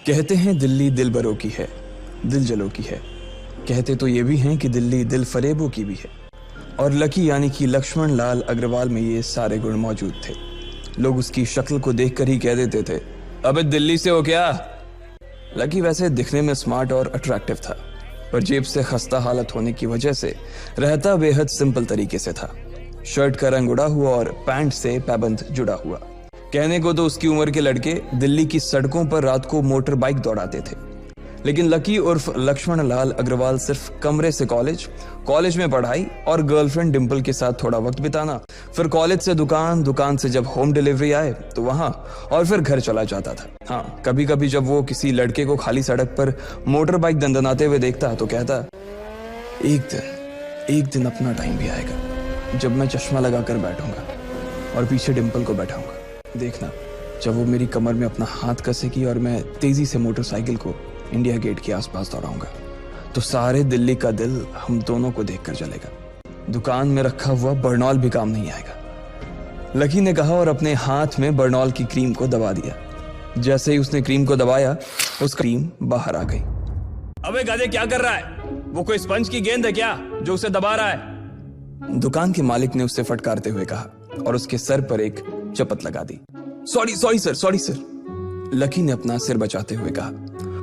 कहते हैं दिल्ली दिल बरों की है, दिल जलों की है। कहते तो ये भी हैं कि दिल्ली दिल फरेबों की भी है। और लकी यानी कि लक्ष्मण लाल अग्रवाल में ये सारे गुण मौजूद थे। लोग उसकी शक्ल को देखकर ही कह देते थे, अबे दिल्ली से हो क्या। लकी वैसे दिखने में स्मार्ट और अट्रैक्टिव था, पर जेब से खस्ता हालत होने की वजह से रहता बेहद सिंपल तरीके से था। शर्ट का रंग उड़ा हुआ और पैंट से पैबंद जुड़ा हुआ। कहने को तो उसकी उम्र के लड़के दिल्ली की सड़कों पर रात को मोटर बाइक दौड़ाते थे, लेकिन लकी उर्फ लक्ष्मण लाल अग्रवाल सिर्फ कमरे से कॉलेज में पढ़ाई और गर्लफ्रेंड डिंपल के साथ थोड़ा वक्त बिताना, फिर कॉलेज से दुकान, दुकान से जब होम डिलीवरी आए तो वहां, और फिर घर चला जाता था। हाँ, कभी कभी जब वो किसी लड़के को खाली सड़क पर मोटर बाइक दंदनाते हुए देखता तो कहता, एक दिन अपना टाइम भी आएगा जब मैं चश्मा लगाकर बैठूंगा और पीछे डिंपल को बैठाऊंगा। देखना, जब वो मेरी कमर में अपना हाथ कसेगी और मैं तेजी से मोटरसाइकिल को इंडिया गेट के आसपास दौड़ाऊंगा तो सारे दिल्ली का दिल हम दोनों को देखकर जलेगा। दुकान में रखा हुआ बर्नॉल भी काम नहीं आएगा। लकी ने कहा और अपने हाथ में बर्नॉल की क्रीम को दबा दिया। जैसे ही उसने क्रीम को दबाया, उस क्रीम बाहर आ गई। अबे गधे, क्या कर रहा है? वो कोई स्पंज की गेंद है क्या जो उसे दबा रहा है? दुकान के मालिक ने उससे फटकारते हुए कहा और उसके सर पर एक चपत लगा दी। Sorry sir. लकी ने अपना सिर बचाते हुए कहा।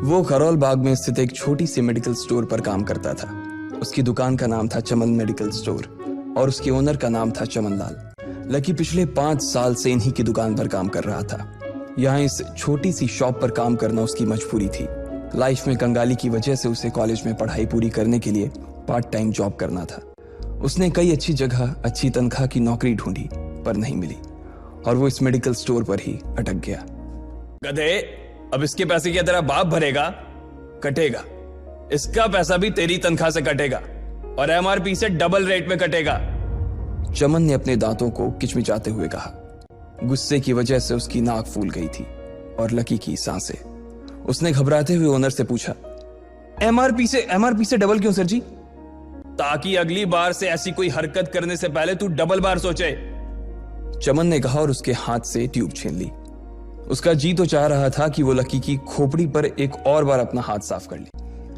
वो खरोल बाग में स्थित एक छोटी सी मेडिकल स्टोर पर काम करता था। उसकी दुकान का नाम था चमन मेडिकल स्टोर और उसके ओनर का नाम था चमन लाल। लकी पिछले 5 साल से इन्हीं की दुकान पर काम कर रहा था। यहाँ इस छोटी सी शॉप पर काम करना उसकी मजबूरी थी। लाइफ में कंगाली की वजह से उसे कॉलेज में पढ़ाई पूरी करने के लिए पार्ट टाइम जॉब करना था। उसने कई अच्छी जगह अच्छी तनख्वाह की नौकरी ढूंढी पर नहीं मिली और वो इस मेडिकल स्टोर पर ही अटक गया। गधे, अब इसके पैसे क्या तेरा बाप भरेगा? कटेगा। इसका पैसा भी तेरी तनख्वाह से कटेगा और एमआरपी से डबल रेट में कटेगा। चमन ने अपने दांतों को किचमिचाते हुए कहा। गुस्से की वजह से उसकी नाक फूल गई थी और लकी की सांसें। उसने घबराते हुए ओनर से पूछा, एमआरपी से डबल क्यों सर जी? ताकि अगली बार से ऐसी कोई हरकत करने से पहले तू डबल बार सोचे, चमन ने कहा और उसके हाथ से ट्यूब छीन ली। उसका जी तो चाह रहा था कि वो लकी की खोपड़ी पर एक और बार अपना हाथ साफ कर ले,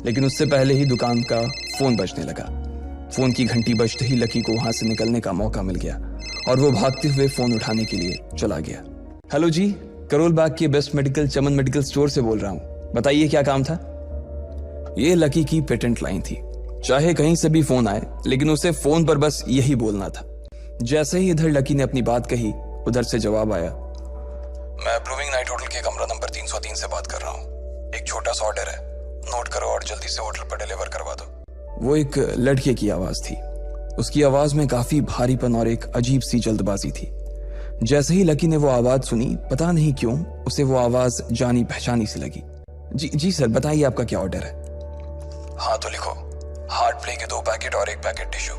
लेकिन उससे पहले ही दुकान का फोन बजने लगा। फोन की घंटी बजते ही लकी को वहां से निकलने का मौका मिल गया और वो भागते हुए फोन उठाने के लिए चला गया। हेलो जी, करोल बाग के बेस्ट मेडिकल चमन मेडिकल स्टोर से बोल रहा हूँ, बताइए क्या काम था? ये लकी की पेटेंट लाइन थी। चाहे कहीं से भी फोन आए, लेकिन उसे फोन पर बस यही बोलना था। जैसे ही इधर लकी ने अपनी बात कही, उधर से जवाब आया, मैं ब्लूमिंग नाइट होटल के कमरा नंबर 303 से बात कर रहा हूँ। एक छोटा सा ऑर्डर है, नोट करो और जल्दी से होटल पर डिलीवर करवा दो। वो एक लड़के की आवाज थी। उसकी आवाज में काफी भारीपन और एक अजीब सी जल्दबाजी थी। जैसे ही लकी ने वो आवाज सुनी, पता नहीं क्यों उसे वो आवाज जानी पहचानी सी लगी। जी सर, बताइए आपका क्या ऑर्डर है? हाँ तो लिखो, हार्ट प्ले के 2 पैकेट और 1 पैकेट टिश्यू।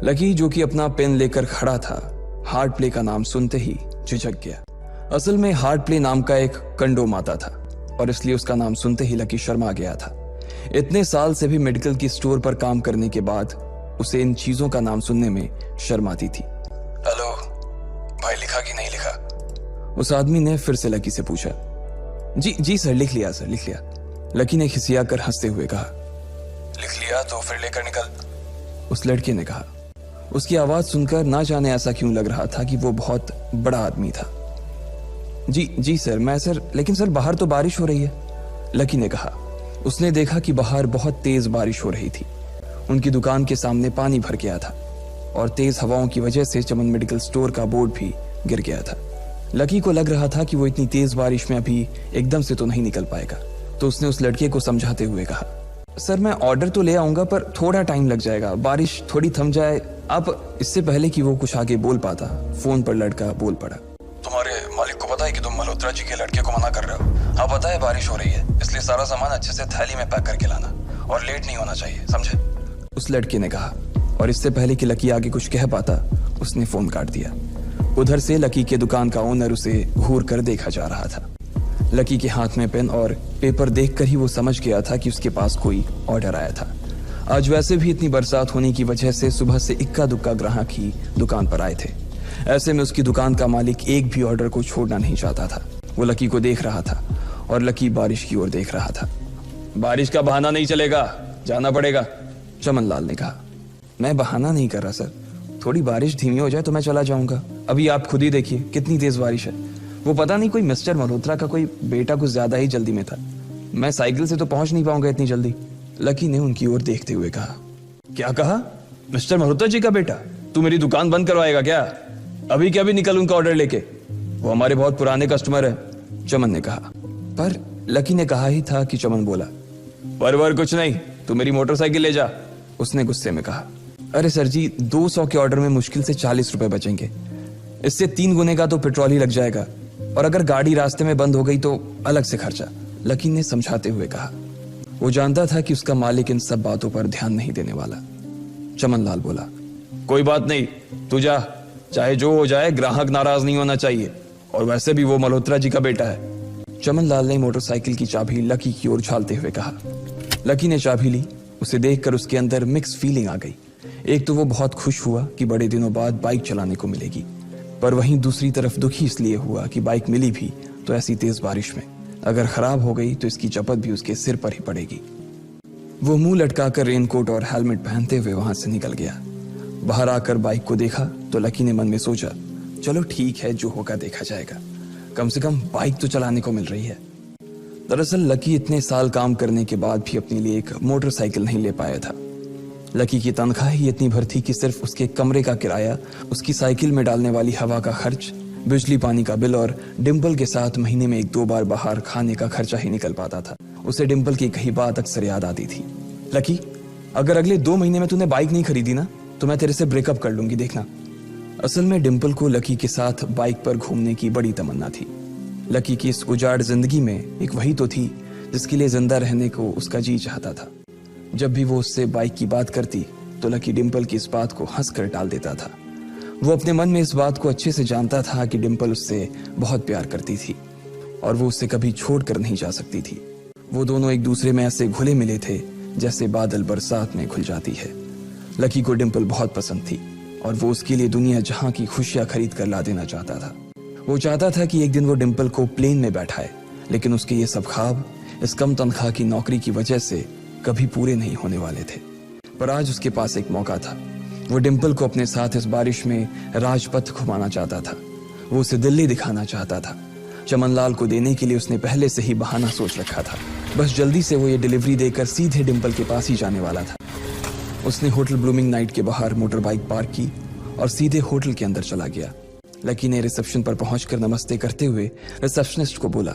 लकी, जो कि अपना पेन लेकर खड़ा था, हार्ट प्ले का नाम सुनते ही झिझक गया। असल में हार्ट प्ले नाम का एक कंडोम आता था और इसलिए उसका नाम सुनते ही लकी शर्मा गया था। इतने साल से भी मेडिकल की स्टोर पर काम करने के बाद उसे इन चीजों का नाम सुनने में शर्म आती थी। हेलो भाई, लिखा कि नहीं लिखा? उस आदमी ने फिर से लकी से पूछा। जी सर, लिख लिया सर, लिख लिया। लकी ने खिसियाकर हंसते हुए कहा। लिख लिया तो फिर लेकर निकल, उस लड़के ने कहा। उसकी आवाज सुनकर ना जाने ऐसा क्यों लग रहा था कि वो बहुत बड़ा आदमी था। जी सर, मैं सर, लेकिन सर बाहर तो बारिश हो रही है, लकी ने कहा। उसने देखा कि बाहर बहुत तेज बारिश हो रही थी। उनकी दुकान के सामने पानी भर गया था और तेज हवाओं की वजह से चमन मेडिकल स्टोर का बोर्ड भी गिर गया था। लकी को लग रहा था कि वो इतनी तेज बारिश में अभी एकदम से तो नहीं निकल पाएगा, तो उसने उस लड़के को समझाते हुए कहा, सर मैं ऑर्डर तो ले आऊंगा पर थोड़ा टाइम लग जाएगा, बारिश थोड़ी थम जाए आप। इससे पहले कि वो कुछ आगे बोल पाता, फोन पर लड़का बोल पड़ा। तुम्हारे मालिक को पता है कि तुम मल्होत्रा जी के लड़के को मना कर रहे हो? हाँ पता है, बारिश हो रही है, इसलिए सारा सामान अच्छे से थैली में पैक करके लाना और लेट नहीं होना चाहिए, समझे? उस लड़के ने कहा और इससे पहले कि लकी आगे कुछ कह पाता, उसने फोन काट दिया। उधर से लकी के दुकान का ओनर उसे घूर कर देखा जा रहा था। लकी के हाथ में पेन और पेपर देखकर ही वो समझ गया था कि उसके पास कोई ऑर्डर आया था। आज वैसे भी इतनी बरसात होने की वजह से सुबह से इक्का दुक्का ग्राहक ही दुकान पर आए थे। ऐसे में उसकी दुकान का मालिक एक भी ऑर्डर को छोड़ना नहीं चाहता था। वो लकी को देख रहा था और लकी बारिश की ओर देख रहा था। बारिश का बहाना नहीं चलेगा, जाना पड़ेगा, चमन लाल ने कहा। मैं बहाना नहीं कर रहा सर, थोड़ी बारिश धीमी हो जाए तो मैं चला जाऊंगा। अभी आप खुद ही देखिए कितनी तेज बारिश है। वो पता नहीं कोई मिस्टर मल्होत्रा का कोई बेटा कुछ ज्यादा ही जल्दी में था, मैं साइकिल से तो पहुंच नहीं पाऊंगा इतनी जल्दी। लकी ने उनकी ओर देखते हुए कहा। क्या कहा? मिस्टर मल्होत्रा जी का बेटा? तू मेरी दुकान बंद करवाएगा क्या? अभी क्या भी निकल उनका ऑर्डर लेके, वो हमारे बहुत पुराने कस्टमर है, चमन ने कहा। पर लकी ने कहा ही था कि चमन बोला। पर कुछ नहीं, तू मेरी मोटरसाइकिल ले जा, उसने गुस्से में कहा। अरे सर जी, 200 के ऑर्डर में मुश्किल से 40 रुपए बचेंगे, इससे 3 गुने का तो पेट्रोल ही लग जाएगा, और अगर गाड़ी रास्ते में बंद हो गई तो अलग से खर्चा, लकी ने समझाते हुए कहा। वो जानता था कि उसका मालिक इन सब बातों पर ध्यान नहीं देने वाला। चमन लाल बोला। कोई बात नहीं, तू जा, चाहे जो हो जाए ग्राहक नाराज नहीं होना चाहिए, और वैसे भी वो मल्होत्रा जी का बेटा है। चमन लाल ने मोटरसाइकिल की चाबी लकी की ओर उछालते हुए कहा। लकी ने चाबी ली। उसे देखकर उसके अंदर मिक्स फीलिंग आ गई। एक तो वो बहुत खुश हुआ कि बड़े दिनों बाद बाइक चलाने को मिलेगी, पर वहीं दूसरी तरफ दुखी इसलिए हुआ कि बाइक मिली भी तो ऐसी तेज बारिश में, अगर खराब हो गई तो इसकी चपत भी उसके सिर पर ही पड़ेगी। वो मुंह लटकाकर रेनकोट और हेलमेट पहनते हुए वहां से निकल गया। बाहर आकर बाइक को देखा तो लकी ने मन में सोचा, चलो ठीक है, जो होगा देखा जाएगा, कम से कम बाइक तो चलाने को मिल रही है। दरअसल लकी इतने साल काम करने के बाद भी अपने लिए एक मोटरसाइकिल नहीं ले पाया था। लकी की तनख्वाह ही इतनी भर थी कि सिर्फ उसके कमरे का किराया, उसकी साइकिल में डालने वाली हवा का खर्च, बिजली पानी का बिल और डिम्पल के साथ महीने में 1-2 बार बाहर खाने का खर्चा ही निकल पाता था। उसे डिम्पल की कही बात अक्सर याद आती थी। लकी, अगर अगले 2 महीने में तूने बाइक नहीं खरीदी ना तो मैं तेरे से ब्रेकअप कर लूंगी, देखना। असल में डिम्पल को लकी के साथ बाइक पर घूमने की बड़ी तमन्ना थी। लकी की इस उजाड़ जिंदगी में एक वही तो थी जिसके लिए जिंदा रहने को उसका जी चाहता था। जब भी वो उससे बाइक की बात करती तो लकी डिम्पल की इस बात को हंसकर टाल देता था। वो अपने मन में इस बात को अच्छे से जानता था कि डिम्पल उससे बहुत प्यार करती थी और वो उससे कभी छोड़कर नहीं जा सकती थी। वो दोनों एक दूसरे में ऐसे घुले मिले थे जैसे बादल बरसात में घुल जाती है। लकी को डिम्पल बहुत पसंद थी और वो उसके लिए दुनिया जहां की खुशियां खरीद कर ला देना चाहता था। वो चाहता था कि एक दिन वो डिम्पल को प्लेन में बैठाए, लेकिन उसके ये सब ख्वाब इस कम तनख्वाह की नौकरी की वजह से कभी पूरे नहीं होने वाले थे। पर आज उसके पास एक मौका था। वो डिम्पल को अपने साथ इस बारिश में राजपथ घुमाना चाहता था। वो उसे दिल्ली दिखाना चाहता था। चमन लाल को देने के लिए उसने पहले से ही बहाना सोच रखा था। बस जल्दी से वो ये डिलीवरी देकर सीधे डिम्पल के पास ही जाने वाला था। उसने होटल ब्लूमिंग नाइट के बाहर मोटर बाइक पार्क की और सीधे होटल के अंदर चला गया। लकी ने रिसेप्शन पर पहुंचकर नमस्ते करते हुए रिसेप्शनिस्ट को बोला,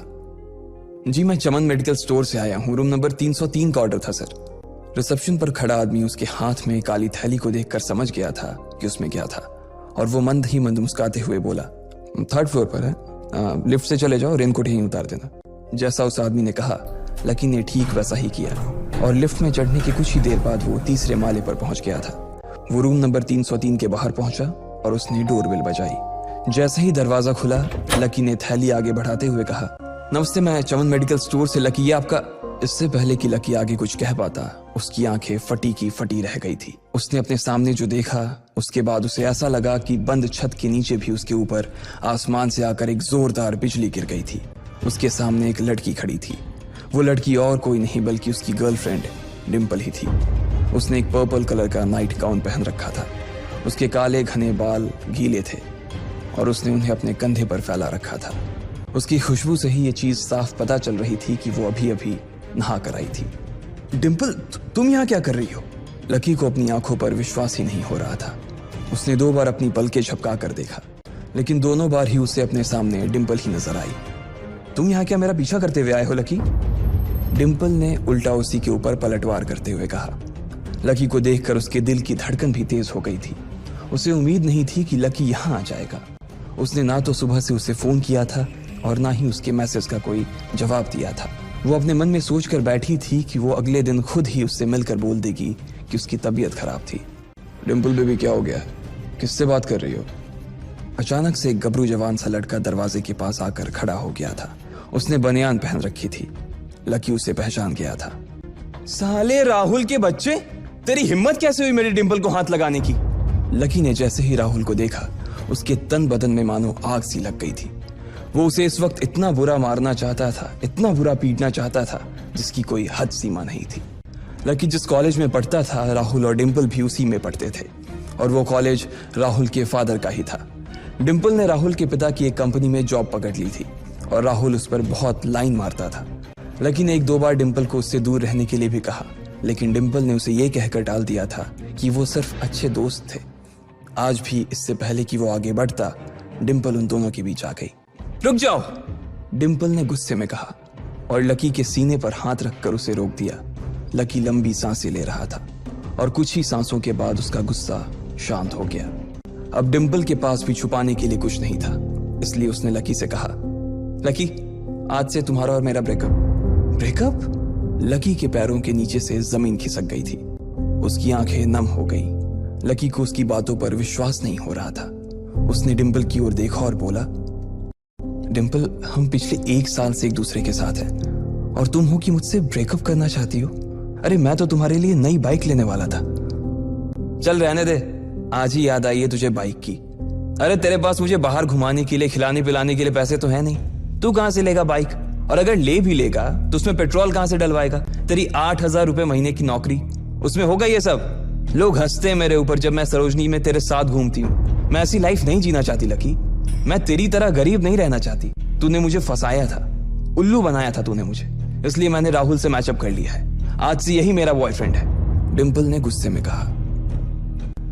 जी मैं चमन मेडिकल स्टोर से आया हूं, रूम नंबर 303 का ऑर्डर था सर। रिसेप्शन पर खड़ा आदमी उसके हाथ में काली थैली को देखकर समझ गया था कि उसमें क्या था और वो मंद ही मंद मुस्कुराते हुए बोला, 3rd फ्लोर पर है, लिफ्ट से चले जाओ, रेनकोट यहीं उतार देना। जैसा उस आदमी ने कहा लकी ने ठीक वैसा ही किया और लिफ्ट में चढ़ने के कुछ ही देर बाद वो 3रे माले पर पहुंच गया था। वो रूम नंबर 303 के बाहर पहुंचा और उसने डोरबेल बजाई। जैसे ही दरवाजा खुला लकी ने थैली आगे बढ़ाते हुए कहा, नमस्ते, मैं चमन मेडिकल स्टोर से लकी, ये आपका। इससे पहले कि लकी आगे कुछ कह पाता उसकी आंखें फटी की फटी रह गई थी। उसने अपने सामने जो देखा उसके बाद उसे ऐसा लगा कि बंद छत के नीचे भी उसके ऊपर आसमान से आकर एक जोरदार बिजली गिर गई थी। उसके सामने एक लड़की खड़ी थी। वो लड़की और कोई नहीं बल्कि उसकी गर्लफ्रेंड डिम्पल ही थी। उसने एक पर्पल कलर का नाइट गाउन पहन रखा था। उसके काले घने बाल गीले थे और उसने उन्हें अपने कंधे पर फैला रखा था। उसकी खुशबू से ही ये चीज साफ पता चल रही थी कि वो अभी अभी नहा कर आई थी। डिम्पल, तुम यहाँ क्या कर रही हो? लकी को अपनी आंखों पर विश्वास ही नहीं हो रहा था। उसने 2 बार अपनी पलकें झपका कर देखा, लेकिन दोनों बार ही उसे अपने सामने डिम्पल ही नजर आई। तुम यहाँ क्या मेरा पीछा करते हुए आए हो लकी? डिम्पल ने उल्टा उसी के ऊपर पलटवार करते हुए कहा। लकी को देखकर उसके दिल की धड़कन भी तेज हो गई थी। उसे उम्मीद नहीं थी कि लकी यहाँ आ जाएगा। उसने ना तो सुबह से उसे फोन किया था और ना ही उसके मैसेज का कोई जवाब दिया था। वो अपने मन में सोचकर बैठी थी कि वो अगले दिन खुद ही उससे मिलकर बोल देगी कि उसकी तबीयत खराब थी। डिम्पल बेबी, क्या हो गया? किससे बात कर रही हो? अचानक से एक गबरू जवान सा लड़का दरवाजे के पास आकर खड़ा हो गया था। उसने बनियान पहन रखी थी। लकी उसे पहचान गया था। साले राहुल के बच्चे, तेरी हिम्मत कैसे हुई मेरी डिम्पल को हाथ लगाने की? लकी ने जैसे ही राहुल को देखा उसके तन बदन में मानो आग सी लग गई थी। वो उसे इस वक्त इतना बुरा मारना चाहता था, इतना बुरा पीटना चाहता था जिसकी कोई हद सीमा नहीं थी। लकी जिस कॉलेज में पढ़ता था, राहुल और डिंपल भी उसी में पढ़ते थे और वो कॉलेज राहुल के फादर का ही था। डिंपल ने राहुल के पिता की एक कंपनी में जॉब पकड़ ली थी और राहुल उस पर बहुत लाइन मारता था। लकी ने 1-2 बार डिंपल को उससे दूर रहने के लिए भी कहा, लेकिन डिंपल ने उसे ये कहकर टाल दिया था कि वो सिर्फ अच्छे दोस्त थे। आज भी इससे पहले कि वो आगे बढ़ता, डिंपल उन दोनों के बीच आ गई। रुक जाओ, डिंपल ने गुस्से में कहा और लकी के सीने पर हाथ रखकर उसे रोक दिया। लकी लंबी सांसें ले रहा था और कुछ ही सांसों के बाद उसका गुस्सा शांत हो गया। अब डिंपल के पास भी छुपाने के लिए कुछ नहीं था, इसलिए उसने लकी से कहा, लकी, आज से तुम्हारा और मेरा ब्रेकअप। ब्रेकअप? लकी के पैरों के नीचे से जमीन खिसक गई थी। उसकी आंखें नम हो गई। लकी को उसकी बातों पर विश्वास नहीं हो रहा था। उसने डिंपल की ओर देखा और बोला, डिंपल, हम पिछले 1 साल से एक दूसरे के साथ हैं और तुम हो कि मुझसे ब्रेकअप करना चाहती हो? अरे मैं तो तुम्हारे लिए नई बाइक लेने वाला था। चल रहने दे, आज ही याद आई है तुझे बाइक की। अरे तेरे पास मुझे बाहर घुमाने के लिए, खिलाने पिलाने के लिए पैसे तो है नहीं, तू कहां से लेगा बाइक? और अगर ले भी लेगा तो उसमें पेट्रोल कहां से डलवाएगा? तेरी 8,000 रुपए महीने की नौकरी, उसमें होगा ये सब? लोग हंसते हैं मेरे ऊपर जब मैं सरोजनी में तेरे साथ घूमती हूँ। मैं ऐसी लाइफ नहीं जीना चाहती लकी। मैं तेरी तरह गरीब नहीं रहना चाहती। तूने मुझे फंसाया था, उल्लू बनाया था तूने मुझे, इसलिए मैंने राहुल से मैचअप कर लिया है। आज से यही मेरा बॉयफ्रेंड है, डिंपल ने गुस्से में कहा।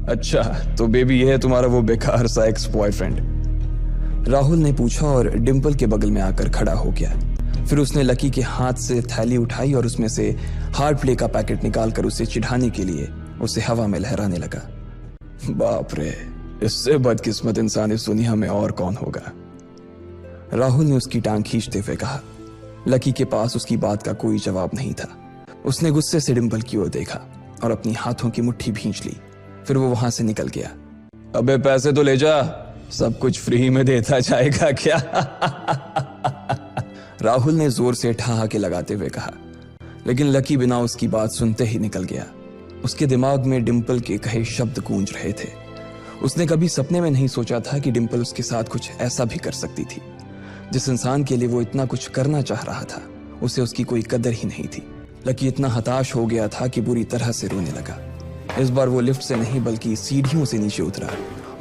अच्छा, तो बेबी ये है तुम्हारा वो बेकार सा एक्स बॉयफ्रेंड? राहुल ने पूछा और डिंपल के बगल में आकर खड़ा हो गया। फिर उसने लकी के हाथ से थैली उठाई और उसमें से हार्ड प्ले का पैकेट निकालकर उसे चिढ़ाने के लिए उसे हवा में लहराने लगा। बाप रे, इससे बदकिस्मत इंसान इस दुनिया में और कौन होगा? राहुल ने उसकी टांग खींचते हुए कहा। लकी के पास उसकी बात का कोई जवाब नहीं था। उसने गुस्से से डिंपल की ओर देखा और अपनी हाथों की मुट्ठी भींच ली। फिर वो वहां से निकल गया। अबे पैसे तो ले जा, सब कुछ फ्री में देता जाएगा क्या? राहुल ने जोर से ठहाके लगाते हुए कहा, लेकिन लकी बिना उसकी बात सुनते ही निकल गया। उसके दिमाग में डिंपल के कहे शब्द गूंज रहे थे। उसने कभी सपने में नहीं सोचा था कि डिंपल उसके साथ कुछ ऐसा भी कर सकती थी। जिस इंसान के लिए वो इतना कुछ करना चाह रहा था, उसे उसकी कोई कदर ही नहीं थी। लकी इतना हताश हो गया था कि बुरी तरह से रोने लगा। इस बार वो लिफ्ट से नहीं बल्कि सीढ़ियों से नीचे उतरा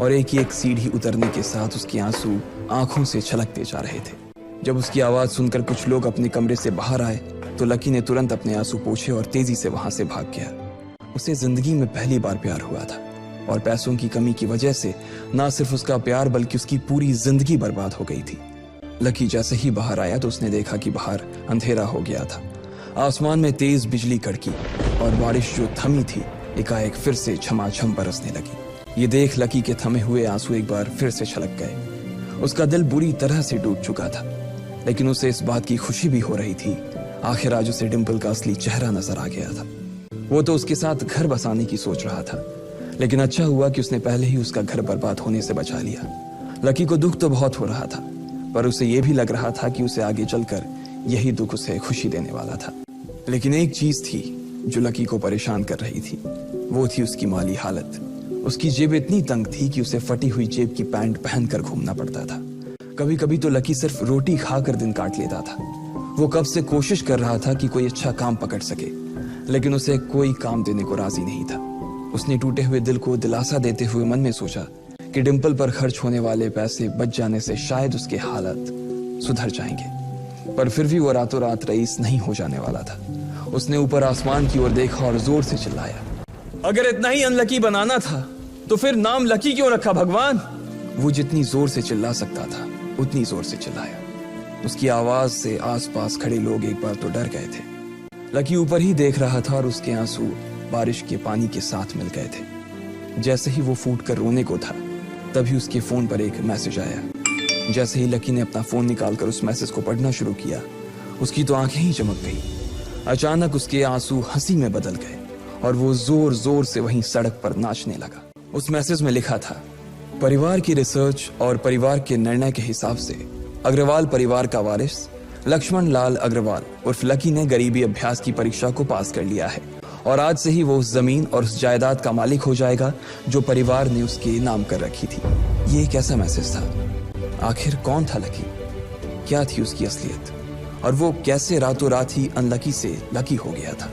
और एक सीढ़ी उतरने के साथ उसके आंसू आंखों से छलकते जा रहे थे। जब उसकी आवाज सुनकर कुछ लोग अपने कमरे से बाहर आए तो लकी ने तुरंत अपने आंसू पोंछे और तेजी से वहां से भाग गया। उसे जिंदगी में पहली बार प्यार हुआ था और पैसों की कमी की वजह से ना सिर्फ उसका प्यार बल्कि उसकी पूरी जिंदगी बर्बाद हो गई थी। लकी जैसे ही बाहर आया तो उसने देखा कि बाहर अंधेरा हो गया था। आसमान में तेज बिजली कड़की और बारिश जो थमी थी एकाएक फिर से झमाझम बरसने लगी। ये देख लकी के थमे हुए आंसू एक बार फिर से छलक गए। उसका दिल बुरी तरह से टूट चुका था, लेकिन उसे इस बात की खुशी भी हो रही थी। आखिर आज उसे डिंपल का असली चेहरा नजर आ गया था। वो तो उसके साथ घर बसाने की सोच रहा था, लेकिन अच्छा हुआ कि उसने पहले ही उसका घर बर्बाद होने से बचा लिया। लकी को दुख तो बहुत हो रहा था, पर उसे यह भी लग रहा था कि उसे आगे चलकर यही दुख उसे खुशी देने वाला था। लेकिन एक चीज थी जो लकी को परेशान कर रही थी, वो थी उसकी माली हालत। उसकी जेब इतनी तंग थी कि उसे फटी हुई जेब की पैंट पहनकर घूमना पड़ता था। कभी कभी तो लकी सिर्फ रोटी खाकर दिन काट लेता था। वो कब से कोशिश कर रहा था कि कोई अच्छा काम पकड़ सके, लेकिन उसे कोई काम देने को राजी नहीं था। उसने टूटे हुए दिल को दिलासा देते हुए मन में सोचा कि डिंपल पर खर्च होने वाले पैसे बच जाने से शायद उसके हालत सुधर जाएंगे, पर फिर भी वो रातों रात रईस नहीं हो जाने वाला था। उसने ऊपर आसमान की ओर देखा और जोर से चिल्लाया, अगर इतना ही अनलकी बनाना था तो फिर नाम लकी क्यों रखा भगवान? वो जितनी जोर से चिल्ला सकता था उतनी जोर से चिल्लाया। उसकी आवाज से आसपास खड़े लोग एक बार तो डर गए थे। लकी ऊपर ही देख रहा था और उसके आंसू बारिश के पानी के साथ मिल गए थे। जैसे ही वो फूट कर रोने को था, तभी उसके फोन पर एक मैसेज आया। जैसे ही लकी ने अपना फोन निकालकर उस मैसेज को पढ़ना शुरू किया, उसकी तो आंखें ही चमक गई। अचानक उसके आंसू हंसी में बदल गए और वो जोर जोर से वहीं सड़क पर नाचने लगा। उस मैसेज में लिखा था, परिवार की रिसर्च और परिवार के निर्णय के हिसाब से अग्रवाल परिवार का वारिस लक्ष्मण लाल अग्रवाल उर्फ लकी ने गरीबी अभ्यास की परीक्षा को पास कर लिया है और आज से ही वो उस जमीन और उस जायदाद का मालिक हो जाएगा जो परिवार ने उसके नाम कर रखी थी। ये एक ऐसा मैसेज था। आखिर कौन था लकी? क्या थी उसकी असलियत और वो कैसे रातों रात ही अनलकी से लकी हो गया था।